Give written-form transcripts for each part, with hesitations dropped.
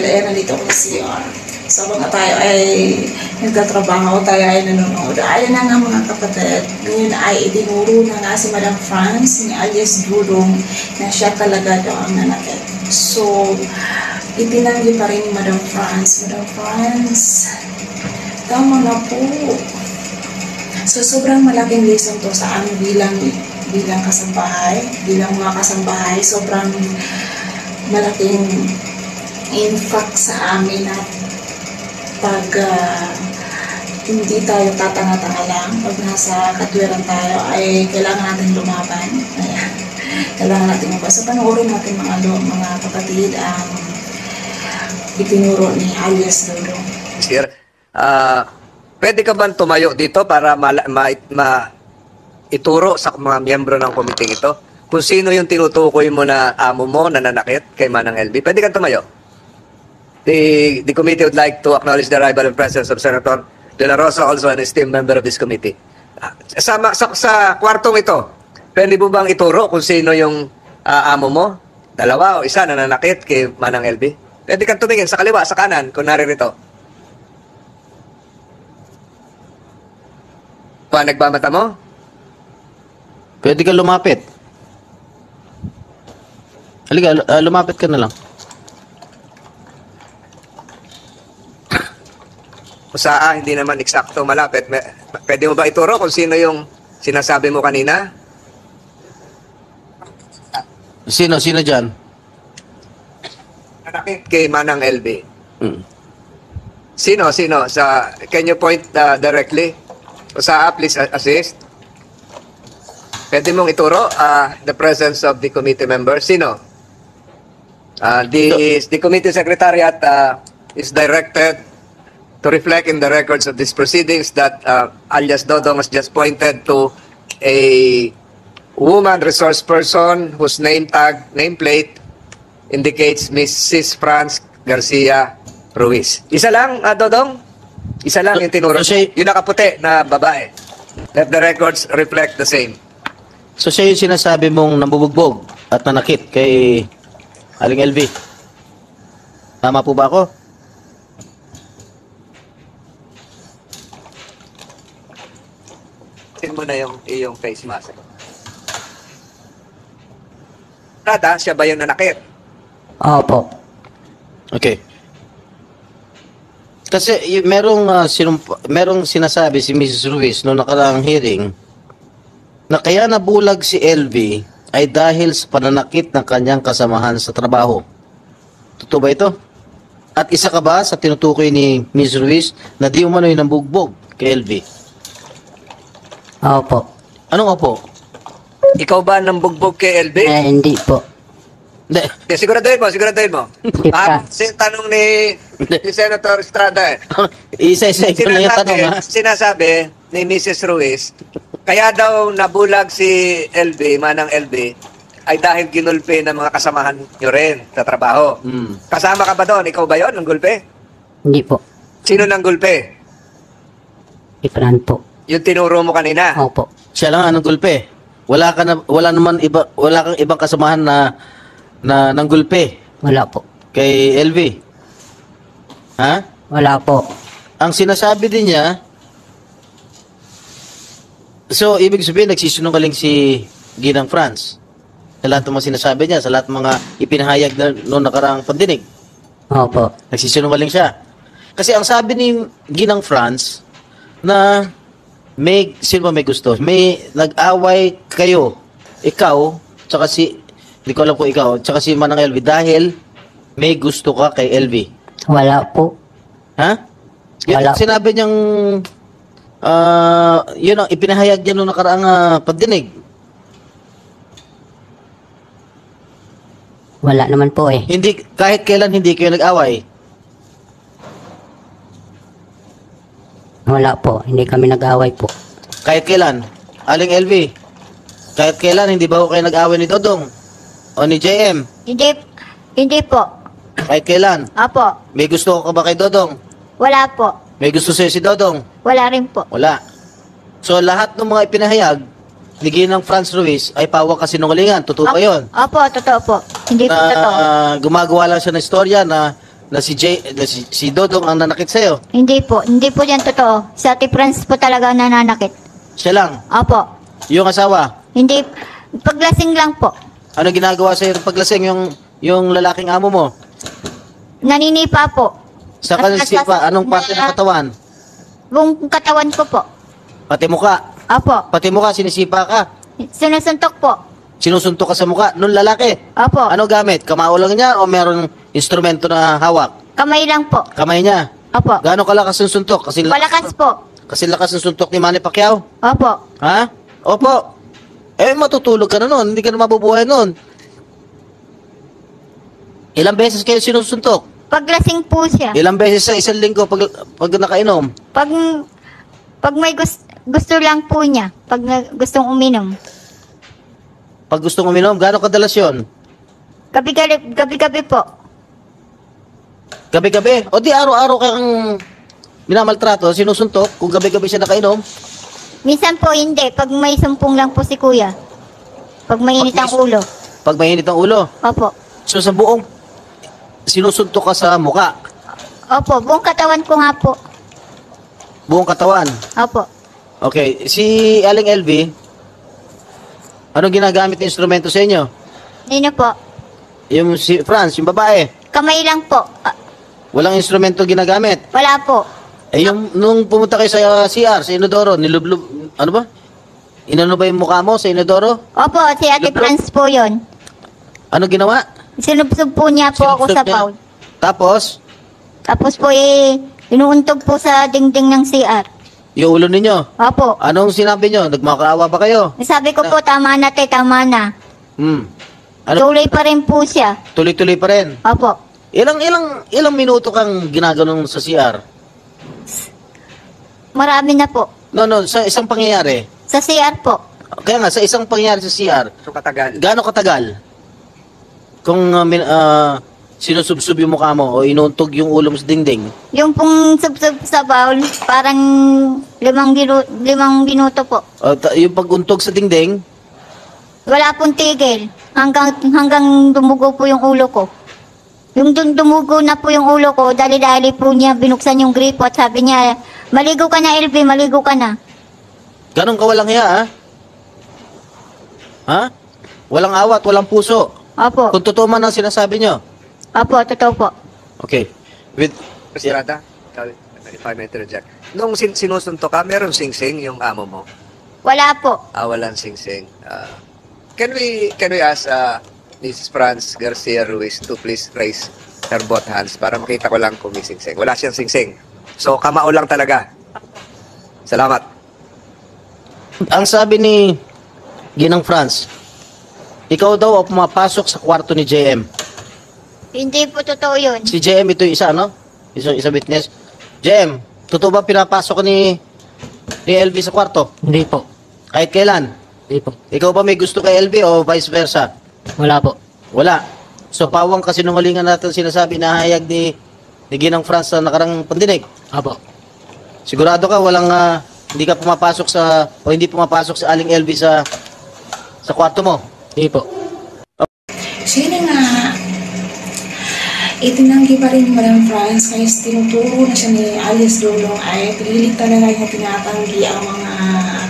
Ayan, nandito ko si CR. So, mga tayo ay nagtatrabaho, tayo ay nanonood. Ayan na nga mga kapatid, ngayon ay itinuro na nga si Madam France ni alias Dudong na siya talaga daw ang nanakit. So, itinanggi pa rin ni Madam France. Madam France, tama na po. So, sobrang malaking lesson to sa amin bilang kasambahay, bilang mga kasambahay. Sobrang malaking impact sa amin at pag hindi tayo tatanga-tanga lang, pag nasa katwiran tayo, ay kailangan natin lumaban. Ayan. Kailangan natin lumaban. So, panoorin natin mga kapatid ang itinuro ni alias Dudong. Sir, pwede ka ba tumayo dito para ituro sa mga miyembro ng komiting ito kung sino yung tinutukoy mo na amo mo na nanakit kay Manang LV? Pwede kang tumayo. The committee would like to acknowledge the arrival and presence of Senator De La Rosa, also an esteemed member of this committee. Sa kwartong ito, pwede mo bang ituro kung sino yung amo mo? Dalawa o isa na nanakit kay Manang LV? Pwede kang tumingin sa kaliwa, sa kanan, kung naririto. Nagbamata mo? Pwede ka lumapit. Halika, lumapit ka na lang. Hindi naman eksakto malapit. Pwede mo ba ituro kung sino yung sinasabi mo kanina? Sino dyan? Nanakit kay Manang LV. Hmm. Sino? Can you point directly? Please assist. Pwede mong ituro the presence of the committee member. Sino? The committee secretariat is directed to reflect in the records of these proceedings that alias Dodong has just pointed to a woman resource person whose nameplate indicates Mrs. Franz Garcia Ruiz. Isa lang, Dodong? Isa lang yung tinuro. Yung nakaputi na babae. Let the records reflect the same. So siya yung sinasabi mong nambubugbog at nanakit kay Aling LV. Tama po ba ako? Mo na yung face mask. Rada, siya ba yung nanakit? Opo. Okay. Kasi merong sinasabi si Mrs. Ruiz noong nakaraang hearing na kaya nabulag si LV ay dahil sa pananakit ng kanyang kasamahan sa trabaho. Totoo ba ito? At isa ka ba sa tinutukoy ni Mrs. Ruiz na di umano'y nambugbog kay LV? Opo. Anong opo? Ikaw ba nang bugbog kay LV? Hindi po. Hindi. Siguraduhin mo. Tanong ni Senator Estrada. Isa-isa ito na yung tanong, ha? Sinasabi ni Mrs. Ruiz, kaya daw nabulag si LV, Manang LV, ay dahil ginulpe ng mga kasamahan nyo rin sa trabaho. Kasama ka ba doon? Ikaw ba yun, ang gulpe? Hindi po. Sino nang gulpe? Ifran po. Yung tinuro mo kanina? Opo. Siya lang anong gulpe. Wala kang ibang kasamahan na nanggulpe Wala po. kay LV. Ha? Wala po. Ang sinasabi din niya, so ibig sabihin nagsisinungaling si Ginang France sa lahat ng mga sinasabi niya, sa lahat ng mga ipinahayag na noong nakaraang pandinig. Opo. Nagsisinungaling siya. Kasi ang sabi ni Ginang France na sino ba may gusto? May nag-away kayo. Ikaw, tsaka hindi ko alam kung ikaw, tsaka si Manang LV dahil may gusto ka kay LV. Wala po. Ha? Wala. Sinabi niyang yun ang ipinahayag niya noong nakaraang pandinig. Wala naman po eh. Kahit kailan hindi kayo nag-away. Wala po. Hindi kami nag-away po. Kahit kailan? Aling LV. Kahit kailan hindi ba kayo nag-away ni Dodong? O ni JM? Hindi po. Kahit kailan? Apo. May gusto ka ba kay Dodong? Wala po. May gusto sa'yo si Dodong? Wala rin po. Wala. So lahat ng mga ipinahayag ni Ginang Franz Ruiz ay pawang kasinungalingan. Totoo ba yun? Opo, totoo po. Hindi po totoo. Gumagawa lang siya ng istorya na na si Dodong ang nanakit sa'yo? Hindi po. Hindi po yan totoo. Si Ate Franz po talaga ang nananakit. Siya lang. Opo. Yung asawa? Hindi. Paglasing lang po. Ano ginagawa sa'yo paglasing yung lalaking amo mo? Naninipa po. Sa kanisipa, anong parte ng katawan? Buong katawan ko po. Pati muka. Opo. Pati muka, sinisipa ka. Sinusuntok po. Sinusuntok ka sa muka nung lalaki. Opo. Ano gamit? Kamao lang niya o meron instrumento na hawak? Kamay lang po. Kamay niya. Opo. Gaano kalakas yung suntok? Palakas po. Kasi lakas ng suntok ni Manny Pacquiao? Opo. Ha? Opo. Matutulog ka na nun. Hindi ka na mabubuhay nun. Ilang beses kayo sinusuntok? Paglasing po siya. Ilang beses sa isang linggo pag nakainom? Pag may gusto lang po niya. Pag gustong uminom. Pag gustong uminom, gaano kadalas yun? Gabi-gabi po. Gabi-gabi? O di araw-araw kang minamaltrato, sinusuntok, kung gabi-gabi siya nakainom? Minsan po hindi. Pag may sumpong lang po si kuya. Pag mainit ang ulo. Pag mainit ang ulo? Opo. So sa buong sinusuntok ka sa muka? Opo. Buong katawan ko nga po. Buong katawan? Opo. Okay. Si Aling LV, anong ginagamit na instrumento sa inyo? Nino po. Yung si Franz, yung babae, Kamay lang po. walang instrumento ginagamit. Wala po. Yung nung pumunta kayo sa CR, sa Inodoro, nilublub, ano ba? Inano ba yung mukha mo sa Inodoro? Opo, si Ate Lublog? Franz po yun. Ano ginawa? Sinubsob po niya po ako Sinubsob sa niya? pawl. Tapos, Tapos po inuuntog po sa dingding ng CR. yung ulo ninyo. Opo. Anong sinabi nyo? Nagmakaawa ba kayo? Sabi ko po, tama na te, tama na. Ano? Tuloy pa rin po siya. Tuloy-tuloy pa rin. Opo. Ilang minuto kang ginaganon sa CR? Marami na po. No, sa isang pangyayari. Sa CR po. Kaya nga, sa isang pangyayari sa CR, So katagal. gaano katagal? Kung sinusubsub yung mukha mo o inuntog yung ulo mo sa dingding, Yung pong subsub sa bowl, parang 5 minuto po. yung paguntog sa dingding, Wala pong tigil. Hanggang dumugo po yung ulo ko. Yung dumugo na po yung ulo ko, dali-dali po niya binuksan yung gripo at sabi niya, maligo ka na LB, maligo ka na. ganun ka walang hiya, ha? Ha? Walang awat, walang puso. Opo. Kung totoo man ang sinasabi nyo. Opo, totoo po. Okay. Estrada, if I may interject. Nung sinusuntok ka, meron sing-sing yung amo mo? Wala po. Walang sing-sing. Can we ask Mrs. Franz Garcia Ruiz to please raise her both hands para makita ko lang kung may sing-sing. Wala siyang sing-sing. So, kamao lang talaga. Salamat. Ang sabi ni Ginang Franz, ikaw daw ang pumapasok sa kwarto ni JM. Hindi po totoo yun. Si JM ito yung isa, no? Isa witness. JM, totoo ba pinapasok ni LV sa kwarto? Hindi po. Kahit kailan? Hindi po. Ikaw ba may gusto kay LV o vice versa? Wala po. Wala. So, pawang kasinungalingan natin sinasabi na hayag ni Ginang Franz sa nakarang pandinig. Apo. Sigurado ka walang hindi ka pumapasok o hindi pumapasok sa Aling LV sa kwarto mo? Hindi po. Sino nga, itinanggi pa rin ni Madam Franz, kaya tinuturo na siya ni Alice Dulong ay pinilit talaga niya tinatanggi ang mga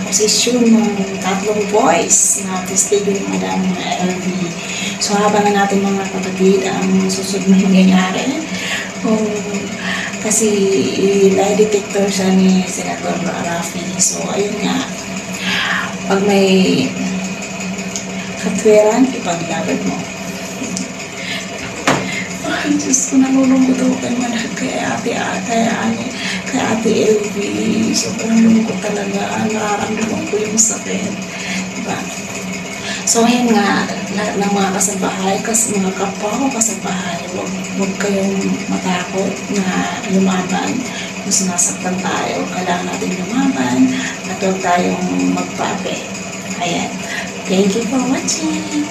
posisyon ng tatlong boys na testigo ni Madam LV. So habang natin mga kapatid ang susunod na mangyayari, kasi lie detector siya ni Senator Rafi. So ayun nga, pag may katwiran, ipaglaban mo. Ay, Diyos ko, nalulungkot ako kay Ate LV. Sobrang lungkot talaga. Nararamdaman ko yung sakit. Diba? So, ayun nga, lahat ng mga kasabahay, mga kapwa ko kasabahay, huwag kayong matakot na lumaban. Kung sinasaktan tayo, kailangan natin lumaban at huwag tayong magpape. Ayan. Thank you for watching.